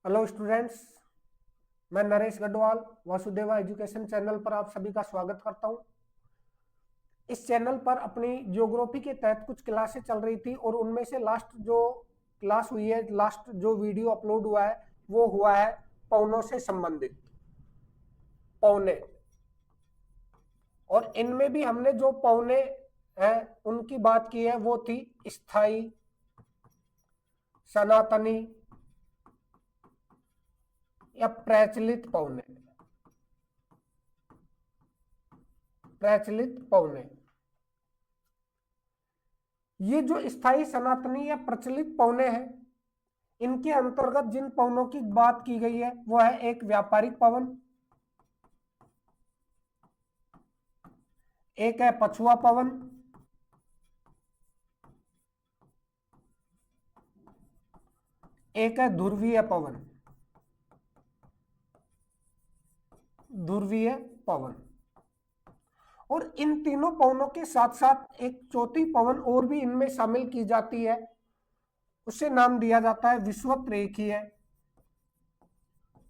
Hello students, मैं Naresh Garhwal Vasudeva education channel पर आप सभी का स्वागत करता हूं। इस चैनल पर अपनी ज्योग्राफी के तहत कुछ क्लासें चल रही थी और उनमें से लास्ट जो क्लास हुई है, लास्ट जो वीडियो अपलोड हुआ है वो हुआ है पौनों से संबंधित पौने। और इनमें भी हमने जो पौने हैं उनकी बात की है वो थी स्थायी, सनातनी या प्रचलित पौने। प्रचलित पौने, ये जो स्थायी, सनातनी या प्रचलित पौने हैं, इनके अंतर्गत जिन पवनों की बात की गई है वो है एक व्यापारिक पवन, एक है पछुआ पवन, एक है ध्रुवीय पवन। ध्रुवीय पवन। और इन तीनों पवनों के साथ साथ एक चौथी पवन और भी इनमें शामिल की जाती है, उसे नाम दिया जाता है विषुवत रेखीय।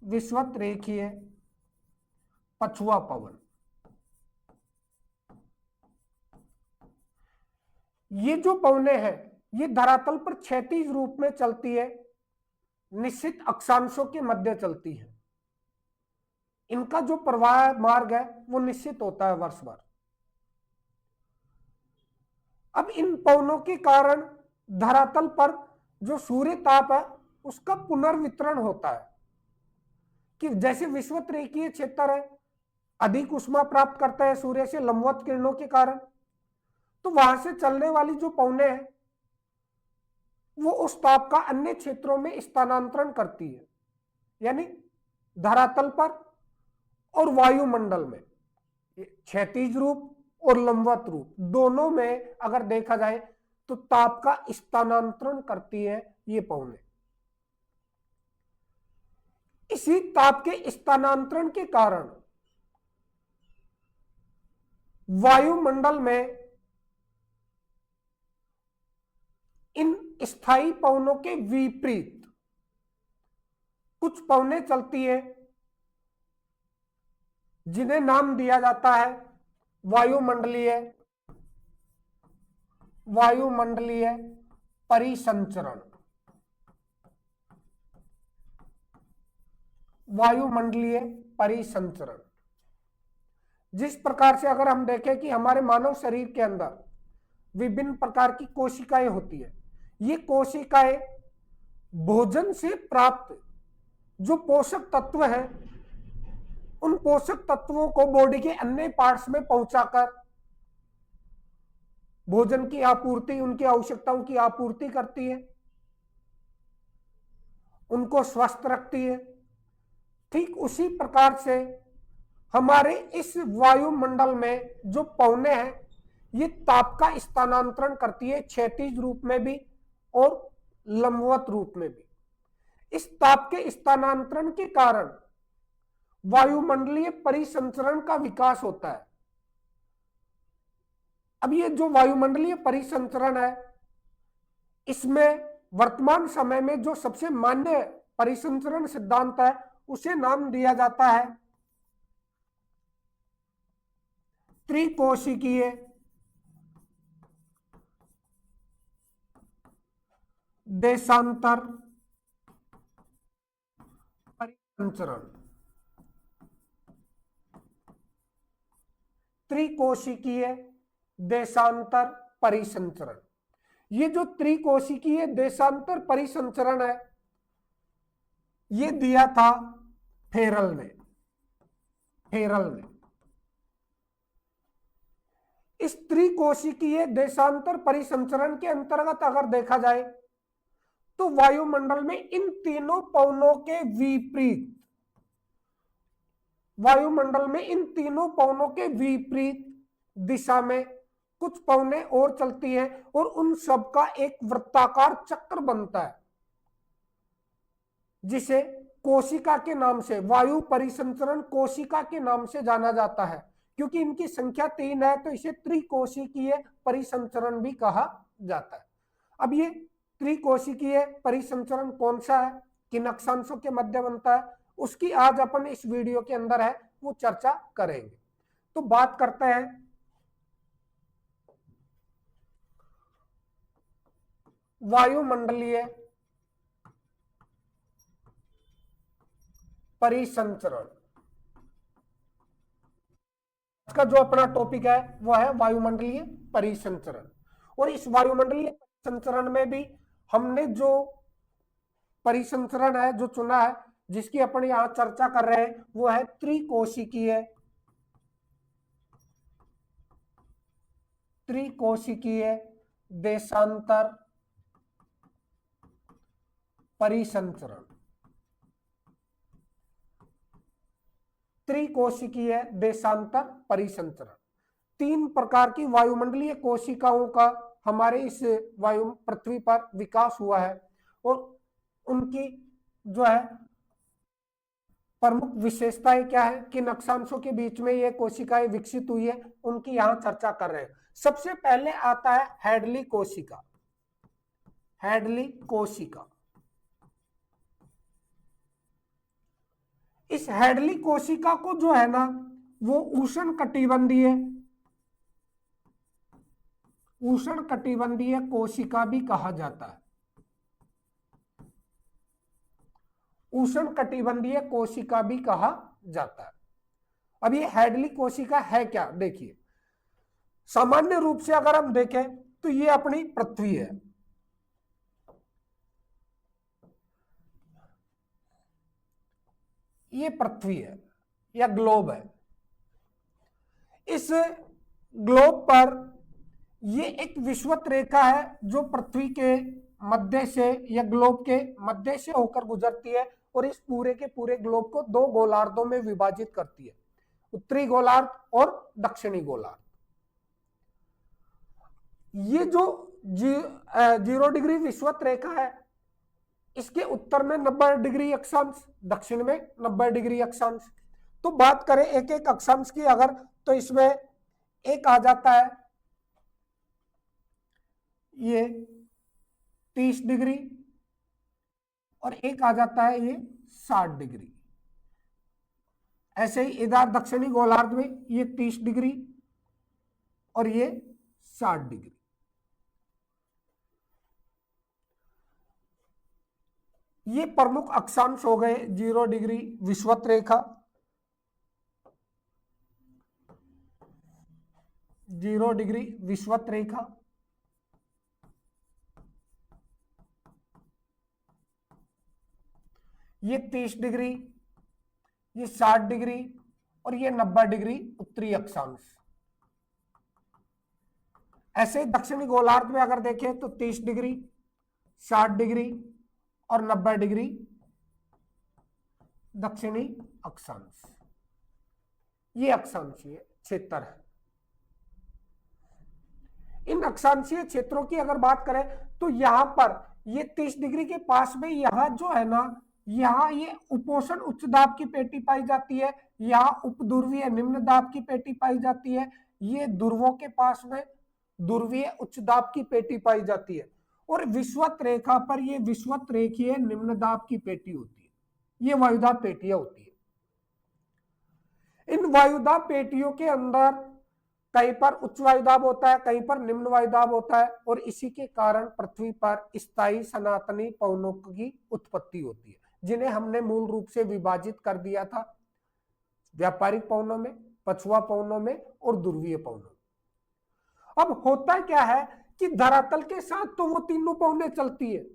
विषुवत रेखीय पछुआ पवन। ये जो पवने हैं ये धरातल पर क्षैतिज रूप में चलती है, निश्चित अक्षांशों के मध्य चलती है। इनका जो प्रवाह मार्ग है वो निश्चित होता है वर्ष भर। अब इन पवनों के कारण धरातल पर जो सूर्य ताप है उसका पुनर्वितरण होता है, कि जैसे विषुवत रेखीय क्षेत्र है अधिक ऊष्मा प्राप्त करता है सूर्य से लंबवत किरणों के कारण, तो वहां से चलने वाली जो पवने हैं वो उस ताप का अन्य क्षेत्रों में स्थानांतरण करती है, यानी धरातल पर और वायुमंडल में क्षैतिज रूप और लंबवत रूप दोनों में अगर देखा जाए तो ताप का स्थानांतरण करती है ये पवने। इसी ताप के स्थानांतरण के कारण वायुमंडल में इन स्थायी पवनों के विपरीत कुछ पवने चलती है जिन्हें नाम दिया जाता है वायुमंडलीय परिसंचरण। वायुमंडलीय परिसंचरण। जिस प्रकार से अगर हम देखें कि हमारे मानव शरीर के अंदर विभिन्न प्रकार की कोशिकाएं होती है, ये कोशिकाएं भोजन से प्राप्त जो पोषक तत्व हैं उन पोषक तत्वों को बॉडी के अन्य पार्ट्स में पहुंचाकर भोजन की आपूर्ति, उनकी आवश्यकताओं की आपूर्ति करती है, उनको स्वस्थ रखती है। ठीक उसी प्रकार से हमारे इस वायुमंडल में जो पवने हैं ये ताप का स्थानांतरण करती है, क्षैतिज रूप में भी और लंबवत रूप में भी। इस ताप के स्थानांतरण के कारण वायुमंडलीय परिसंचरण का विकास होता है। अब ये जो वायुमंडलीय परिसंचरण है इसमें वर्तमान समय में जो सबसे मान्य परिसंचरण सिद्धांत है उसे नाम दिया जाता है त्रिकोशिकीय देशांतर परिसंचरण। त्रिकोशिकीय देशांतर परिसंचरण। ये जो त्रिकोशिकीय देशांतर परिसंचरण है ये दिया था फेरल ने। इस त्रिकोशिकीय देशांतर परिसंचरण के अंतर्गत अगर देखा जाए तो वायुमंडल में इन तीनों पवनों के विपरीत, वायुमंडल में इन तीनों पवनों के विपरीत दिशा में कुछ पवने और चलती हैं और उन सब का एक वृत्ताकार चक्र बनता है जिसे कोशिका के नाम से, वायु परिसंचरण कोशिका के नाम से जाना जाता है। क्योंकि इनकी संख्या 3 है तो इसे त्रिकोशिकीय परिसंचरण भी कहा जाता है। अब ये त्रिकोशिकीय परिसंचरण कौन सा है किन अक्षांशों के मध्य बनता है, उसकी आज अपन इस वीडियो के अंदर है वो चर्चा करेंगे। तो बात करते हैं वायुमंडलीय परिसंचरण। इसका जो अपना टॉपिक है वो है वायुमंडलीय परिसंचरण। और इस वायुमंडलीय परिसंचरण में भी हमने जो परिसंचरण है जो चुना है, जिसकी अपन यहां चर्चा कर रहे हैं, वो है त्रिकोशिकीय देशांतर परिसंचरण। त्रिकोशिकीय देशांतर परिसंचरण। 3 प्रकार की वायुमंडलीय कोशिकाओं का हमारे इस वायु पृथ्वी पर विकास हुआ है, और उनकी जो है प्रमुख विशेषताएं क्या है, किन अक्षांशों के बीच में ये कोशिकाएं विकसित हुई है, उनकी यहां चर्चा कर रहे हैं। सबसे पहले आता है हैडली कोशिका। हैडली कोशिका, इस हैडली कोशिका को जो है ना वो उष्ण कटिबंधीय कोशिका भी कहा जाता है। उष्ण कटिबंधीय कोशिका भी कहा जाता है। अब ये हैडली कोशिका है क्या, देखिए सामान्य रूप से अगर हम देखें तो ये अपनी पृथ्वी है। ये पृथ्वी है या ग्लोब है। इस ग्लोब पर ये एक विषुवत रेखा है जो पृथ्वी के मध्य से या ग्लोब के मध्य से होकर गुजरती है, और इस पूरे के पूरे ग्लोब को 2 गोलार्धों में विभाजित करती है, उत्तरी गोलार्ध और दक्षिणी गोलार्ध। ये जो 0 डिग्री विषुवत रेखा है, इसके उत्तर में 90 डिग्री अक्षांश, दक्षिण में 90 डिग्री अक्षांश। तो बात करें एक एक अक्षांश की अगर, तो इसमें एक आ जाता है ये 30 डिग्री, और एक आ जाता है ये 60 डिग्री। ऐसे ही इधर दक्षिणी गोलार्ध में ये 30 डिग्री और ये 60 डिग्री। ये प्रमुख अक्षांश हो गए 0 डिग्री विषुवत रेखा, 0 डिग्री विषुवत रेखा, ये 30 डिग्री, ये 60 डिग्री और ये 90 डिग्री उत्तरी अक्षांश। ऐसे दक्षिणी गोलार्ध में अगर देखें तो 30 डिग्री, 60 डिग्री और 90 डिग्री दक्षिणी अक्षांश। ये अक्षांशीय क्षेत्र है। इन अक्षांशीय क्षेत्रों की अगर बात करें तो यहां पर ये 30 डिग्री के पास में यहां जो है ना, यहां ये उपोषण उच्च दाब की पेटी पाई जाती है, यहां उपध्रुवीय निम्न दाब की पेटी पाई जाती है, ये ध्रुवों के पास में ध्रुवीय उच्च दाब की पेटी पाई जाती है, और विषुवत रेखा पर ये विषुवत रेखीय निम्न दाब की पेटी होती है। ये वायुदाब पेटियां होती है। इन वायुदाब पेटियों के अंदर कहीं पर उच्च वायुदाब होता है, कहीं पर निम्न वायुदाब होता है, और इसी के कारण पृथ्वी पर स्थायी सनातनी पवनों की उत्पत्ति होती है, जिन्हें हमने मूल रूप से विभाजित कर दिया था व्यापारिक पवनों में, पछुआ पवनों में और ध्रुवीय पवनों। अब होता क्या है कि धरातल के साथ तो वो तीनों पवनें चलती है,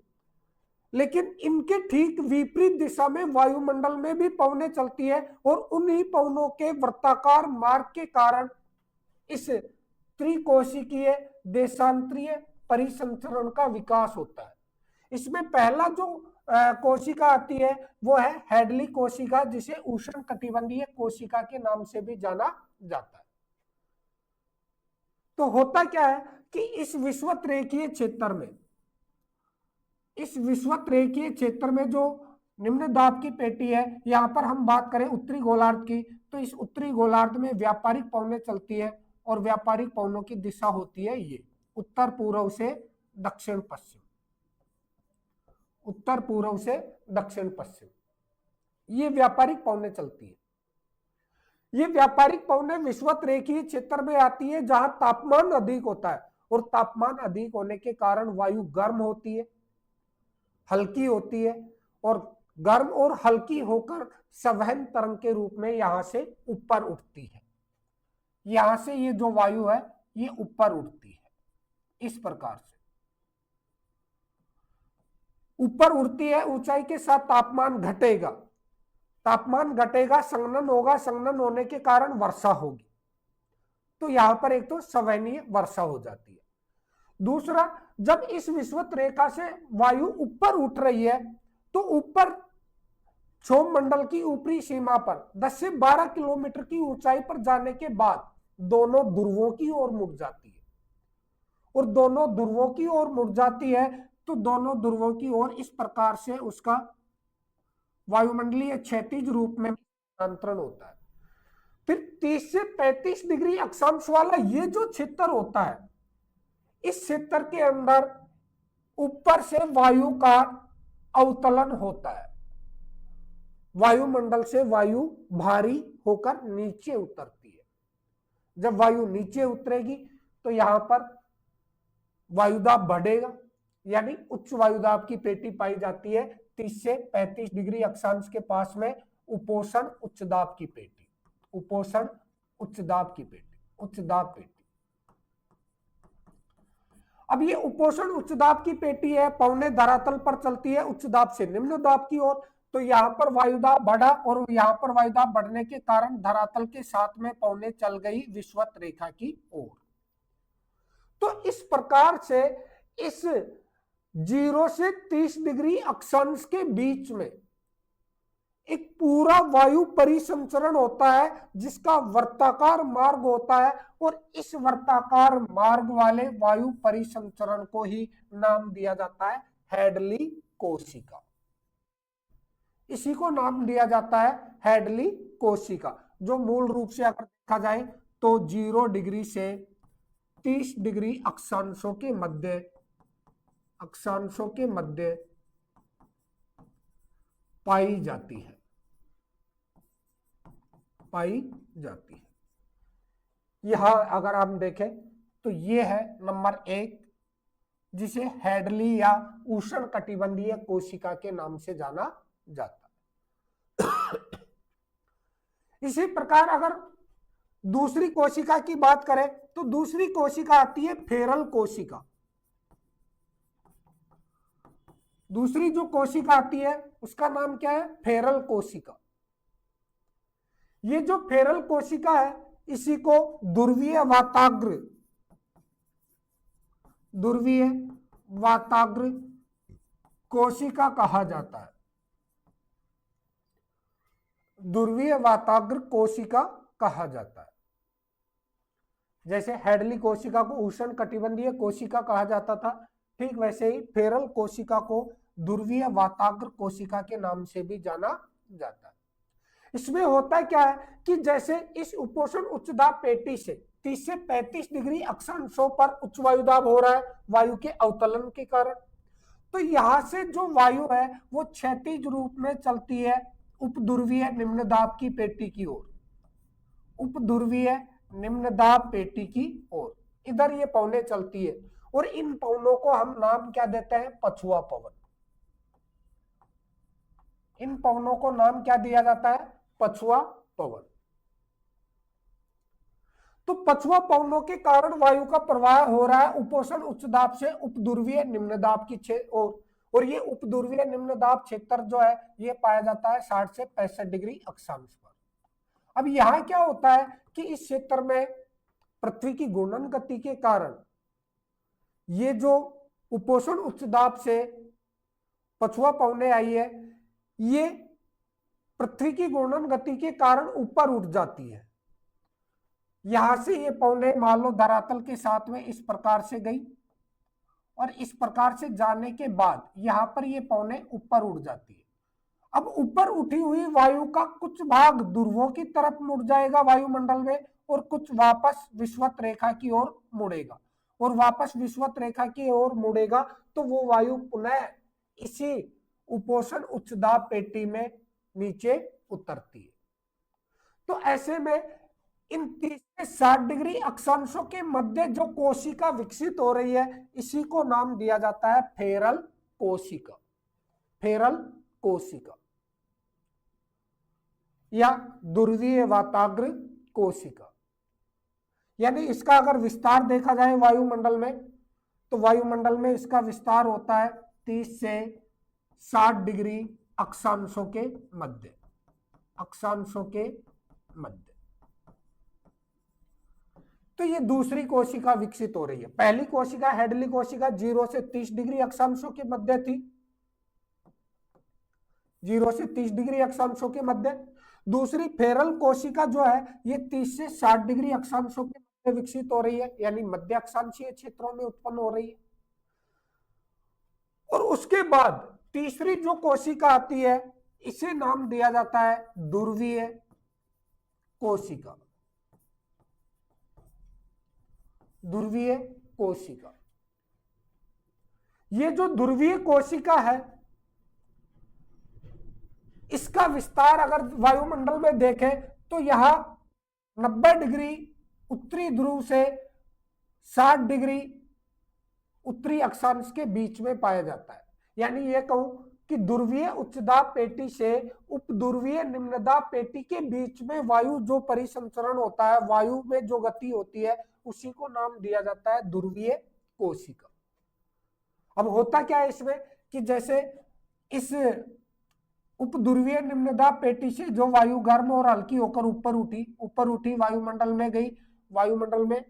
लेकिन इनके ठीक विपरीत दिशा में वायुमंडल में भी पवनें चलती है, और उन्हीं पवनों के वृत्ताकार मार्ग के कारण इस त्रिकोशिकीय देशांतरीय परिसंचरण का विकास होता है। इसमें पहला जो कोशिका आती है वो है हैडली कोशिका, जिसे उष्ण कटिबंधीय कोशिका के नाम से भी जाना जाता है। तो होता क्या है कि इस विषुवत रेखीय क्षेत्र में जो निम्न दाब की पेटी है, यहां पर हम बात करें उत्तरी गोलार्ध की, तो इस उत्तरी गोलार्ध में व्यापारिक पवनें चलती है, और व्यापारिक पवनों की दिशा होती है ये उत्तर पूर्व से दक्षिण पश्चिम। उत्तर पूर्व से दक्षिण पश्चिम। ये व्यापारिक पवनें चलती है। ये व्यापारिक पवनें विषुवत रेखीय क्षेत्र में आती है जहां तापमान अधिक होता है, और तापमान अधिक होने के कारण वायु गर्म होती है, हल्की होती है, और गर्म और हल्की होकर संवहन तरंग के रूप में यहां से ऊपर उठती है। यहां से ये जो वायु है ये ऊपर उठती है, इस प्रकार से ऊपर उड़ती है। ऊंचाई के साथ तापमान घटेगा, तापमान घटेगा, संघनन होगा, संघनन होने के कारण वर्षा होगी। तो यहां पर एक तो संवहनीय वर्षा हो जाती है। दूसरा, जब इस विषुवत रेखा से वायु ऊपर उठ रही है तो ऊपर क्षोभ मंडल की ऊपरी सीमा पर 10 से 12 किलोमीटर की ऊंचाई पर जाने के बाद दोनों ध्रुवों की ओर मुड़ जाती है, और दोनों ध्रुवों की ओर मुड़ जाती है तो दोनों ध्रुवों की ओर इस प्रकार से उसका वायुमंडलीय क्षैतिज रूप में स्थानांतरण होता है। फिर 30 से 35 डिग्री अक्षांश वाला ये जो क्षेत्र होता है, इस क्षेत्र के अंदर ऊपर से वायु का अवतलन होता है। वायुमंडल से वायु भारी होकर नीचे उतरती है। जब वायु नीचे उतरेगी तो यहां पर वायुदाब बढ़ेगा, यानी उच्च वायुदाब की पेटी पाई जाती है 30 से 35 डिग्री अक्षांश के पास में उपोषण उच्च दाब की पेटी, उपोषण उच्च दाब की पेटी, उच्च दाब पेटी। अब ये उपोषण उच्च दाब की पेटी है, पवने धरातल पर चलती है उच्च दाब से निम्न दाब की ओर। तो यहां पर वायुदाब बढ़ा, और यहां पर वायुदाब बढ़ने के कारण धरातल के साथ में पवने चल गई विषुवत रेखा की ओर। तो इस प्रकार से इस 0 से 30 डिग्री अक्षांश के बीच में एक पूरा वायु परिसंचरण होता है जिसका वर्ताकार मार्ग होता है, और इस वर्ताकार मार्ग वाले वायु परिसंचरण को ही नाम दिया जाता है हैडली कोशिका। इसी को नाम दिया जाता है हैडली कोशिका, जो मूल रूप से अगर देखा जाए तो 0 डिग्री से 30 डिग्री अक्षांशों के मध्य पाई जाती है। यहां अगर हम देखें तो ये है नंबर 1, जिसे हैडली या उष्ण कटिबंधीय कोशिका के नाम से जाना जाता है। इसी प्रकार अगर दूसरी कोशिका की बात करें तो दूसरी कोशिका आती है फेरल कोशिका। दूसरी जो कोशिका आती है उसका नाम क्या है? फेरल कोशिका। ये जो फेरल कोशिका है इसी को ध्रुवीय वाताग्र कोशिका कहा जाता है। ध्रुवीय वाताग्र कोशिका कहा जाता है। जैसे हैडली कोशिका को उष्ण कटिबंधीय कोशिका कहा जाता था, ठीक वैसे ही फेरल कोशिका को ध्रुवीय वाताग्र कोशिका के नाम से भी जाना जाता है। इसमें होता क्या है कि जैसे इस उपोषण उच्च दाब पेटी से 30 से 35 डिग्री अक्षांशों पर उच्च वायुदाब हो रहा है वायु के अवतलन के कारण, तो यहां से जो वायु है वो क्षैतिज रूप में चलती है उपध्रुवीय निम्न दाब की पेटी की ओर, उपध्रुवीय निम्न दाब पेटी की ओर इधर ये पवने चलती है, और इन पवनों को हम नाम क्या देते हैं? पछुआ पवन। इन पवनों को नाम क्या दिया जाता है? पछुआ पवन। तो पछुआ पवनों के कारण वायु का प्रवाह हो रहा है उपोषण उच्च दाब से उपध्रुवीय निम्न दाब की ओर, और ये उपध्रुवीय निम्न दाब क्षेत्र जो है ये पाया जाता है 60 से 65 डिग्री अक्षांश पर। अब यहां क्या होता है कि इस क्षेत्र में पृथ्वी की घूर्णन गति के कारण ये जो उपोषण उच्च दाब से पछुआ पवने आई है ये पृथ्वी की घूर्णन गति के कारण ऊपर उठ जाती है। यहां से ये पवने मान लो धरातल के साथ में इस प्रकार से गई, और इस प्रकार से जाने के बाद यहां पर ये पवने ऊपर उड़ जाती है। अब ऊपर उठी हुई वायु का कुछ भाग ध्रुवों की तरफ मुड़ जाएगा वायुमंडल में, और कुछ वापस विषुवत रेखा की ओर मुड़ेगा, और वापस विषुवत रेखा की ओर मुड़ेगा तो वो वायु पुनः इसी उपोषण उच्च दाब पेटी में नीचे उतरती है। तो ऐसे में इन 30 से 60 डिग्री अक्षांशों के मध्य जो कोशिका विकसित हो रही है, इसी को नाम दिया जाता है फेरल कोशिका। फेरल कोशिका या ध्रुवीय वाताग्र कोशिका। यानी इसका अगर विस्तार देखा जाए वायुमंडल में, तो वायुमंडल में इसका विस्तार होता है 30 से 60 डिग्री अक्षांशों के मध्य, अक्षांशों के मध्य। तो ये दूसरी कोशिका विकसित हो रही है। पहली कोशिका हेडली कोशिका 0 से 30 डिग्री अक्षांशों के मध्य थी, 0 से 30 डिग्री अक्षांशों के मध्य। दूसरी फेरल कोशिका जो है ये 30 से 60 डिग्री अक्षांशों के मध्य विकसित हो रही है, यानी मध्य अक्षांशीय क्षेत्रों में उत्पन्न हो रही है। और उसके बाद तीसरी जो कोशिका आती है, इसे नाम दिया जाता है ध्रुवीय कोशिका। ध्रुवीय कोशिका, ये जो ध्रुवीय कोशिका है, इसका विस्तार अगर वायुमंडल में देखें तो यहां 90 डिग्री उत्तरी ध्रुव से 60 डिग्री उत्तरी अक्षांश के बीच में पाया जाता है। यानी यह कहूं कि ध्रुवीय उच्च दाब पेटी से उपध्रुवीय निम्न दाब पेटी के बीच में वायु जो परिसंचरण होता है, वायु में जो गति होती है, उसी को नाम दिया जाता है ध्रुवीय कोशिका। अब होता क्या है इसमें कि जैसे इस उपध्रुवीय निम्न दाब पेटी से जो वायु गर्म और हल्की होकर ऊपर उठी वायुमंडल में गई, वायुमंडल में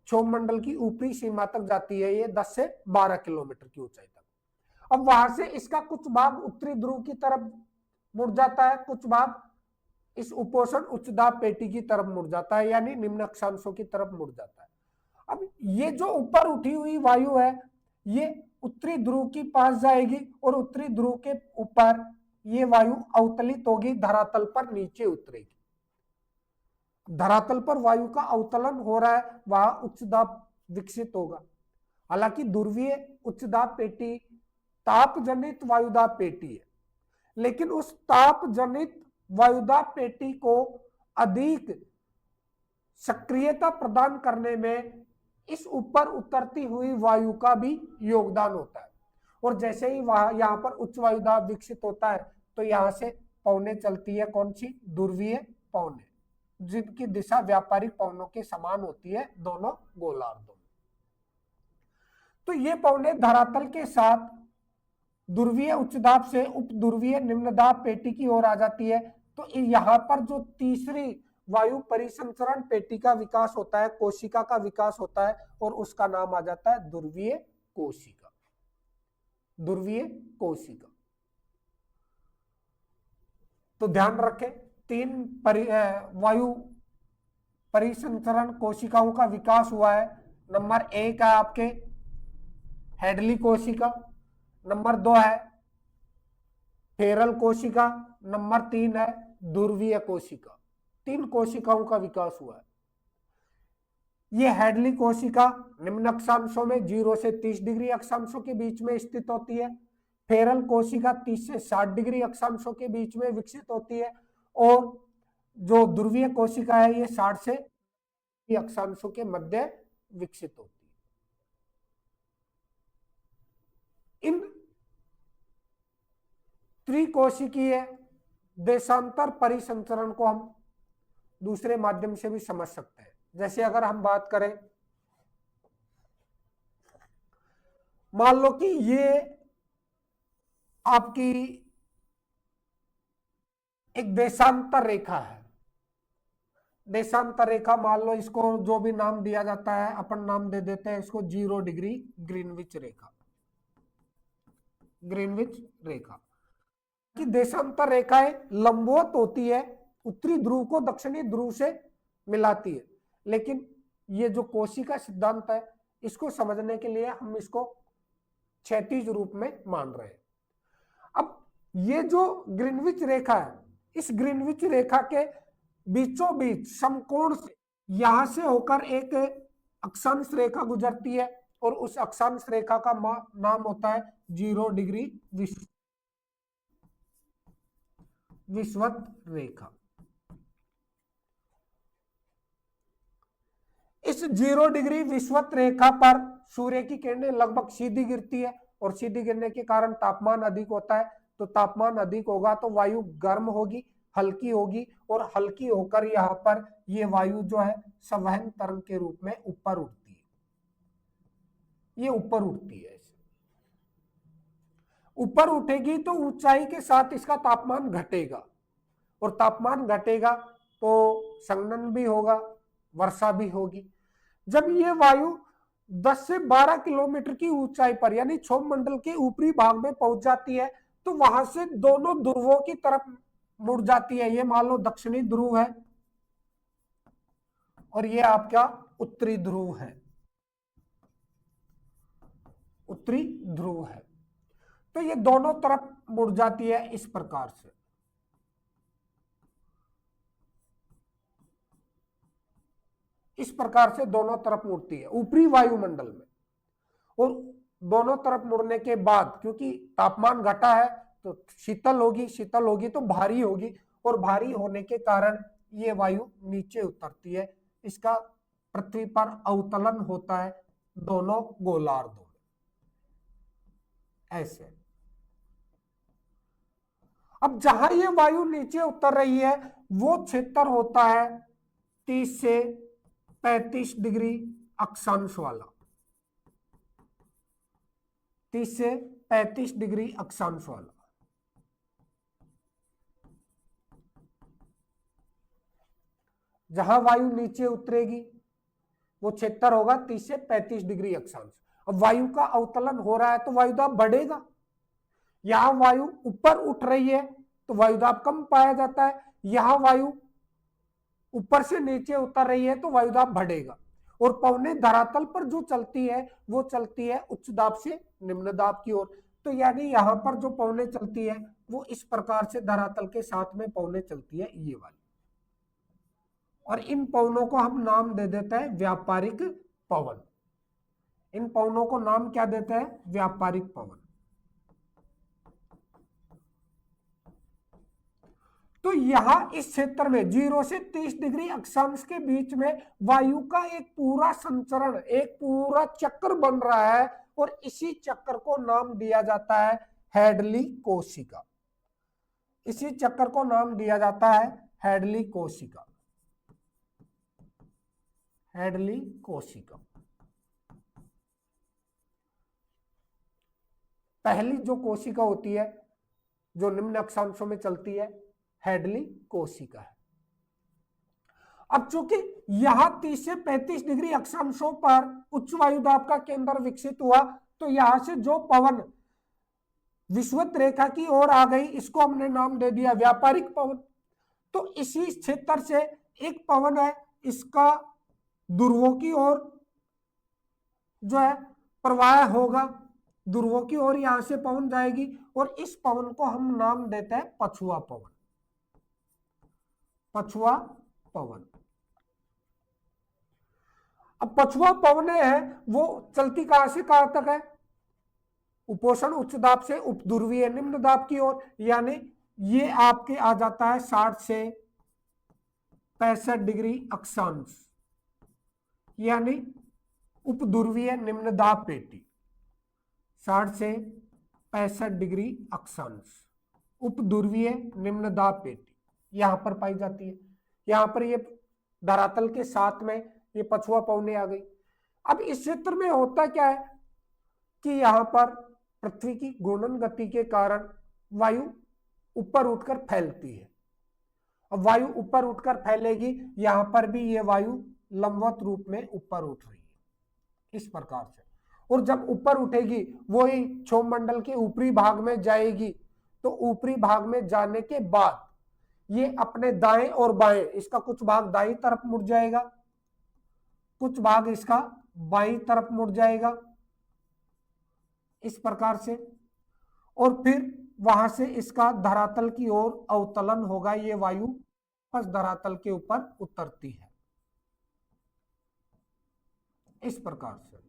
क्षोभमंडल की ऊपरी सीमा तक जाती है, ये 10 से 12 किलोमीटर की ऊंचाई तक। अब वहां से इसका कुछ भाग उत्तरी ध्रुव की तरफ मुड़ जाता है, कुछ भाग इस उपोषण उच्च दाब पेटी की तरफ मुड़ जाता है, यानी निम्न अक्षांशों की तरफ मुड़ जाता है। अब ये जो ऊपर उठी हुई वायु है, ये उत्तरी ध्रुव के पास जाएगी और उत्तरी ध्रुव के ऊपर ये वायु अवतलित होगी, धरातल पर नीचे उतरेगी। धरातल पर वायु का अवतलन हो रहा है, वहां उच्च दाब विकसित होगा। हालांकि ध्रुवीय उच्च दाब पेटी ताप जनित वायुदाब पेटी है, लेकिन उस ताप जनित वायुदाब पेटी को अधिक सक्रियता प्रदान करने में इस ऊपर उतरती हुई वायु का भी योगदान होता है। और जैसे ही वहां यहां पर उच्च वायुदाब विकसित होता है, तो यहां से पवनें चलती है, कौन सी? ध्रुवीय पवनें, जिनकी दिशा व्यापारिक पवनों के समान होती है, दोनों गोलार्धों में। तो ये पवनें धरातल के साथ ध्रुवीय उच्च दाब से उपध्रुवीय निम्न दाब पेटी की ओर आ जाती है। तो यहां पर जो तीसरी वायु परिसंचरण पेटी का विकास होता है, कोशिका का विकास होता है, और उसका नाम आ जाता है ध्रुवीय कोशिका। ध्रुवीय कोशिका। तो ध्यान रखें, 3 वायु परिसंचरण कोशिकाओं का विकास हुआ है। नंबर 1 है आपके हेडली कोशिका, नंबर 2 है फेरल कोशिका, नंबर 3 है ध्रुवीय कोशिका। 3 कोशिकाओं का विकास हुआ है। ये हेडली कोशिका निम्न अक्षांशों में 0 से 30 डिग्री अक्षांशों के बीच में स्थित होती है। फेरल कोशिका 30 से 60 डिग्री अक्षांशों के बीच में विकसित होती है, और जो ध्रुवीय कोशिका है ये 60 से अक्षांशों के मध्य विकसित होती है। इन त्रिकोशिकीय देशांतर परिसंचरण को हम दूसरे माध्यम से भी समझ सकते हैं। जैसे अगर हम बात करें, मान लो कि ये आपकी एक देशांतर रेखा है। देशांतर रेखा मान लो, इसको जो भी नाम दिया जाता है अपन नाम दे देते हैं इसको 0 डिग्री ग्रीनविच रेखा। ग्रीनविच रेखा की देशांतर रेखाएं लंबवत होती है, उत्तरी ध्रुव को दक्षिणी ध्रुव से मिलाती है। लेकिन ये जो कोशिका सिद्धांत है, इसको समझने के लिए हम इसको क्षैतिज रूप में मान रहे हैं। अब ये जो ग्रीनविच रेखा है, इस ग्रीनविच रेखा के बीचों बीच समकोण से यहां से होकर एक अक्षांश रेखा गुजरती है, और उस अक्षांश रेखा का नाम होता है 0 डिग्री विषुवत रेखा। इस 0 डिग्री विषुवत रेखा पर सूर्य की किरणें लगभग सीधी गिरती है और सीधी गिरने के कारण तापमान अधिक होता है। तो तापमान अधिक होगा तो वायु गर्म होगी, हल्की होगी, और हल्की होकर यहाँ पर ये वायु जो है संवहन तरंग के रूप में ऊपर उठती है। ये ऊपर उठती है, ऊपर उठेगी तो ऊंचाई के साथ इसका तापमान घटेगा, और तापमान घटेगा तो संघनन भी होगा, वर्षा भी होगी। जब ये वायु 10 से 12 किलोमीटर की ऊंचाई पर यानी क्षोभ मंडल के ऊपरी भाग में पहुंच जाती है तो वहां से दोनों ध्रुवों की तरफ मुड़ जाती है। ये मान लो दक्षिणी ध्रुव है और ये आपका उत्तरी ध्रुव है, उत्तरी ध्रुव है। तो ये दोनों तरफ मुड़ जाती है इस प्रकार से। इस प्रकार से दोनों तरफ मुड़ती है ऊपरी वायुमंडल में, और दोनों तरफ मुड़ने के बाद क्योंकि तापमान घटा है तो शीतल होगी तो भारी होगी, और भारी होने के कारण ये वायु नीचे उतरती है। इसका पृथ्वी पर अवतलन होता है दोनों गोलार्धों में, ऐसे। अब जहां ये वायु नीचे उतर रही है वो क्षेत्र होता है 30 से 35 डिग्री अक्षांश वाला, 30 से 35 डिग्री अक्षांश वाला। जहां वायु नीचे उतरेगी वो क्षेत्र होगा 30 से 35 डिग्री अक्षांश। अब वायु का अवतलन हो रहा है तो वायुदाब बढ़ेगा। यहां वायु ऊपर उठ रही है तो वायुदाब कम पाया जाता है, यहां वायु ऊपर से नीचे उतर रही है तो वायुदाब बढ़ेगा। और पवनें धरातल पर जो चलती है वो चलती है उच्च दाब से निम्न दाब की ओर। तो यानी यहां पर जो पवनें चलती है वो इस प्रकार से धरातल के साथ में पवनें चलती है, ये वाली। और इन पवनों को हम नाम दे देते हैं व्यापारिक पवन। इन पवनों को नाम क्या देते हैं? व्यापारिक पवन। तो यहां इस क्षेत्र में 0 से 30 डिग्री अक्षांश के बीच में वायु का एक पूरा संचरण, एक पूरा चक्र बन रहा है, और इसी चक्र को नाम दिया जाता है हैडली कोशिका। इसी चक्र को नाम दिया जाता है हैडली कोशिका। हैडली कोशिका पहली जो कोशिका होती है जो निम्न अक्षांशों में चलती है, हैडली कोशिका है। अब चूंकि यहां 30 से 35 डिग्री अक्षांशों पर उच्च वायुदाब का केंद्र विकसित हुआ तो यहां से जो पवन विषुवत रेखा की ओर आ गई इसको हमने नाम दे दिया व्यापारिक पवन। तो इसी क्षेत्र से एक पवन है, इसका ध्रुवों की ओर जो है प्रवाह होगा, ध्रुवों की ओर यहां से पवन जाएगी, और इस पवन को हम नाम देते हैं पछुआ पवन। पछुआ पवन। अब पछुआ पवन है वो चलती कहां से कहां तक है? उपोषण उच्च दाब से उपध्रुवीय निम्न दाब की ओर, यानी ये आपके आ जाता है 60 से 65 डिग्री अक्षांश, यानी उपध्रुवीय निम्न दाब पेटी। 60 से 65 डिग्री अक्षांश उपध्रुवीय निम्न दाब पेटी यहां पर पाई जाती है। यहां पर ये धरातल के साथ में ये पछुआ पवनें आ गई। अब इस क्षेत्र में होता क्या है कि यहां पर पृथ्वी की घूर्णन गति के कारण वायु ऊपर उठकर फैलती है। अब वायु ऊपर उठकर फैलेगी, यहां पर भी ये वायु लंबवत रूप में ऊपर उठ रही है इस प्रकार से, और जब ऊपर उठेगी वो ही क्षोभ मंडल के ऊपरी भाग में जाएगी। तो ऊपरी भाग में जाने के बाद ये अपने दाएं और बाएं, इसका कुछ भाग दाईं तरफ मुड़ जाएगा, कुछ भाग इसका बाईं तरफ मुड़ जाएगा इस प्रकार से, और फिर वहां से इसका धरातल की ओर अवतलन होगा। ये वायु बस धरातल के ऊपर उतरती है इस प्रकार से।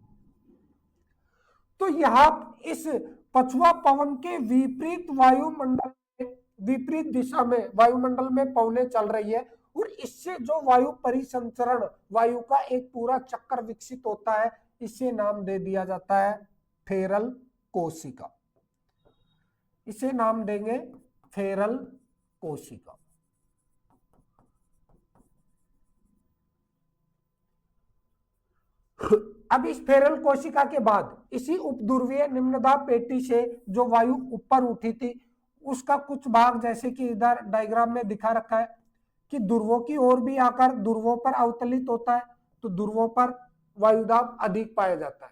तो यहां इस पछुआ पवन के विपरीत वायुमंडल में, विपरीत दिशा में वायुमंडल में पवनें चल रही है और इससे जो वायु परिसंचरण, वायु का एक पूरा चक्कर विकसित होता है, इसे नाम दे दिया जाता है फेरल कोशिका। इसे नाम देंगे फेरल कोशिका। अब इस फेरल कोशिका के बाद इसी उपध्रुवीय निम्नदाब पेटी से जो वायु ऊपर उठी थी, उसका कुछ भाग जैसे कि इधर डायग्राम में दिखा रखा है कि ध्रुवों की ओर भी आकर ध्रुवों पर अवतलित होता है, तो ध्रुवों पर वायुदाब अधिक पाया जाता है।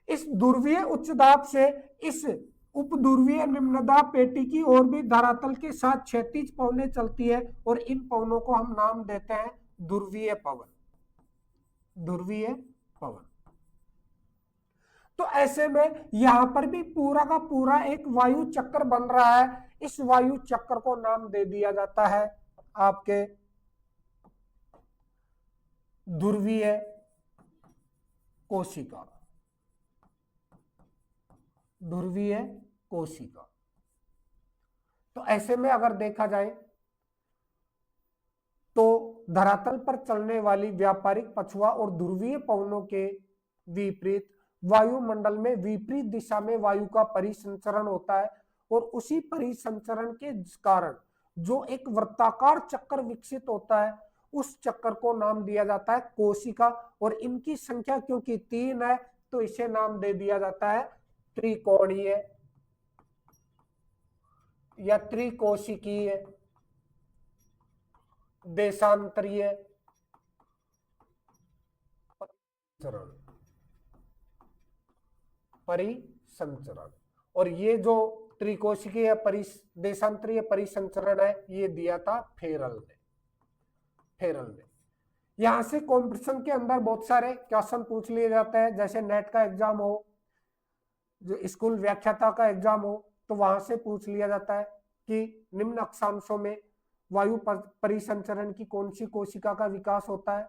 इस ध्रुवीय उच्च दाब से इस उपध्रुवीय निम्नदाब पेटी की ओर भी धरातल के साथ क्षैतिज पवनें चलती है और इन पवनों को हम नाम देते हैं ध्रुवीय पवन। ध्रुवीय पवन। तो ऐसे में यहां पर भी पूरा का पूरा एक वायु चक्र बन रहा है। इस वायु चक्र को नाम दे दिया जाता है आपके ध्रुवीय कोशिका। ध्रुवीय कोशिका। तो ऐसे में अगर देखा जाए तो धरातल पर चलने वाली व्यापारिक पछुआ और ध्रुवीय पवनों के विपरीत वायुमंडल में विपरीत दिशा में वायु का परिसंचरण होता है और उसी परिसंचरण के कारण जो एक वृत्ताकार चक्र विकसित होता है, उस चक्र को नाम दिया जाता है कोशिका। और इनकी संख्या क्योंकि 3 है तो इसे नाम दे दिया जाता है त्रिकोणीय या त्रिकोशिकीय देशांतरीय परिसंचरण। और ये जो त्रिकोशिकीय देशांतरीय परिसंचरण है, ये दिया था फेरल ने। यहां से कॉम्पिटिशन के अंदर बहुत सारे क्वेश्चन पूछ लिए जाते हैं, जैसे नेट का एग्जाम हो, जो स्कूल व्याख्याता का एग्जाम हो, तो वहां से पूछ लिया जाता है कि निम्न अक्षांशों में वायु परिसंचरण की कौन सी कोशिका का विकास होता है?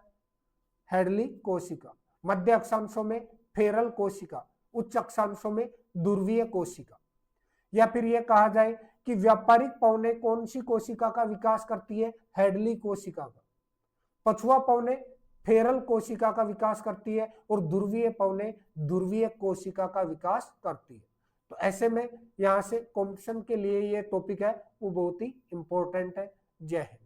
हेडली कोशिका। मध्य अक्षांशों में फेरल कोशिका, उच्च अक्षांशों में ध्रुवीय कोशिका। या फिर यह कहा जाए कि व्यापारिक पवनें कौन सी कोशिका का विकास करती है? हेडली कोशिका का। पछुआ पवनें फेरल कोशिका का विकास करती है और ध्रुवीय पवनें ध्रुवीय कोशिका का विकास करती है। तो ऐसे में यहां से कॉम्पिटिशन के लिए ये टॉपिक है वो बहुत ही इंपॉर्टेंट है। जय हिंद।